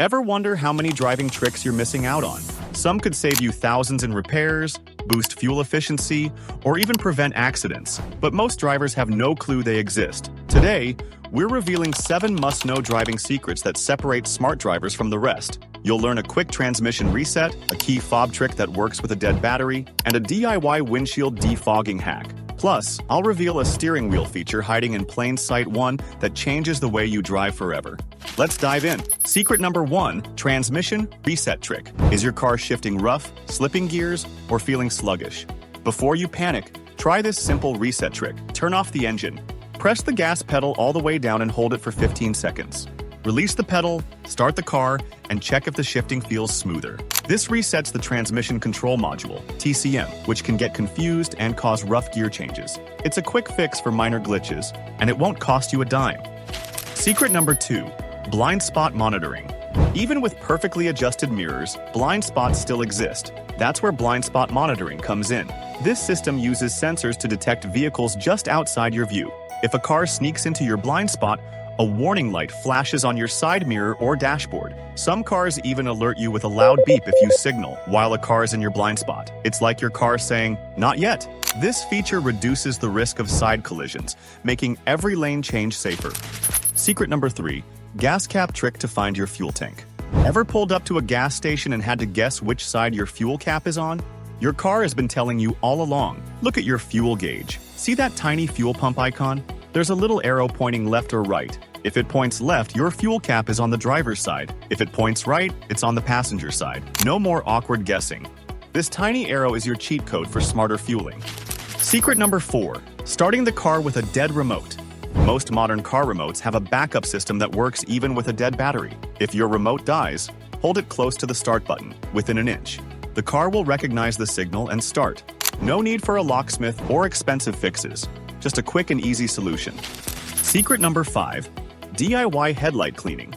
Ever wonder how many driving tricks you're missing out on? Some could save you thousands in repairs, boost fuel efficiency, or even prevent accidents, but most drivers have no clue they exist. Today, we're revealing 7 must-know driving secrets that separate smart drivers from the rest. You'll learn a quick transmission reset, a key fob trick that works with a dead battery, and a DIY windshield defogging hack. Plus, I'll reveal a steering wheel feature hiding in plain sight 1 that changes the way you drive forever. Let's dive in. Secret number 1, transmission reset trick. Is your car shifting rough, slipping gears, or feeling sluggish? Before you panic, try this simple reset trick. Turn off the engine. Press the gas pedal all the way down and hold it for 15 seconds. Release the pedal, start the car, and check if the shifting feels smoother. This resets the transmission control module, TCM, which can get confused and cause rough gear changes. It's a quick fix for minor glitches, and it won't cost you a dime. Secret number 2, blind spot monitoring. Even with perfectly adjusted mirrors, blind spots still exist. That's where blind spot monitoring comes in. This system uses sensors to detect vehicles just outside your view. If a car sneaks into your blind spot, a warning light flashes on your side mirror or dashboard. Some cars even alert you with a loud beep if you signal while a car is in your blind spot. It's like your car saying, "Not yet." This feature reduces the risk of side collisions, making every lane change safer. Secret number 3, gas cap trick to find your fuel tank. Ever pulled up to a gas station and had to guess which side your fuel cap is on? Your car has been telling you all along. Look at your fuel gauge. See that tiny fuel pump icon? There's a little arrow pointing left or right. If it points left, your fuel cap is on the driver's side. If it points right, it's on the passenger side. No more awkward guessing. This tiny arrow is your cheat code for smarter fueling. Secret number 4, starting the car with a dead remote. Most modern car remotes have a backup system that works even with a dead battery. If your remote dies, hold it close to the start button, within an inch. The car will recognize the signal and start. No need for a locksmith or expensive fixes. Just a quick and easy solution. Secret number 5, DIY headlight cleaning.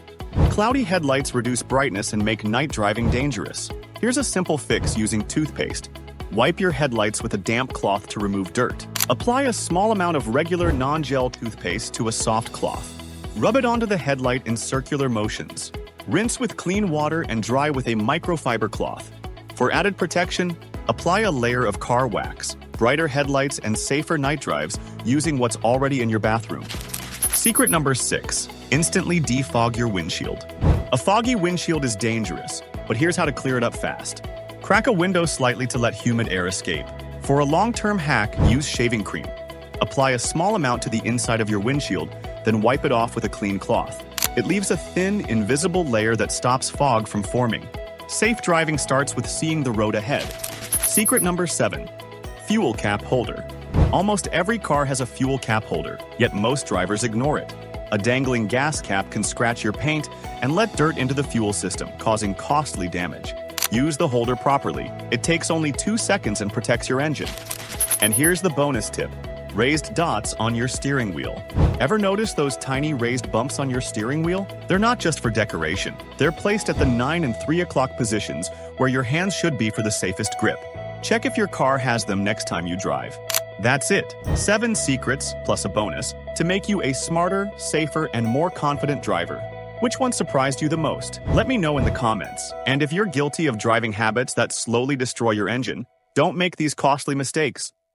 Cloudy headlights reduce brightness and make night driving dangerous. Here's a simple fix using toothpaste. Wipe your headlights with a damp cloth to remove dirt. Apply a small amount of regular non-gel toothpaste to a soft cloth. Rub it onto the headlight in circular motions. Rinse with clean water and dry with a microfiber cloth. For added protection, apply a layer of car wax, brighter headlights, and safer night drives using what's already in your bathroom. Secret number 6, instantly defog your windshield. A foggy windshield is dangerous, but here's how to clear it up fast. Crack a window slightly to let humid air escape. For a long-term hack, use shaving cream. Apply a small amount to the inside of your windshield, then wipe it off with a clean cloth. It leaves a thin, invisible layer that stops fog from forming. Safe driving starts with seeing the road ahead. Secret number 7, fuel cap holder. Almost every car has a fuel cap holder, yet most drivers ignore it. A dangling gas cap can scratch your paint and let dirt into the fuel system, causing costly damage. Use the holder properly. It takes only 2 seconds and protects your engine. And here's the bonus tip, raised dots on your steering wheel. Ever notice those tiny raised bumps on your steering wheel? They're not just for decoration. They're placed at the 9 and 3 o'clock positions where your hands should be for the safest grip. Check if your car has them next time you drive. That's it. 7 secrets, plus a bonus, to make you a smarter, safer, and more confident driver. Which one surprised you the most? Let me know in the comments. And if you're guilty of driving habits that slowly destroy your engine, don't make these costly mistakes.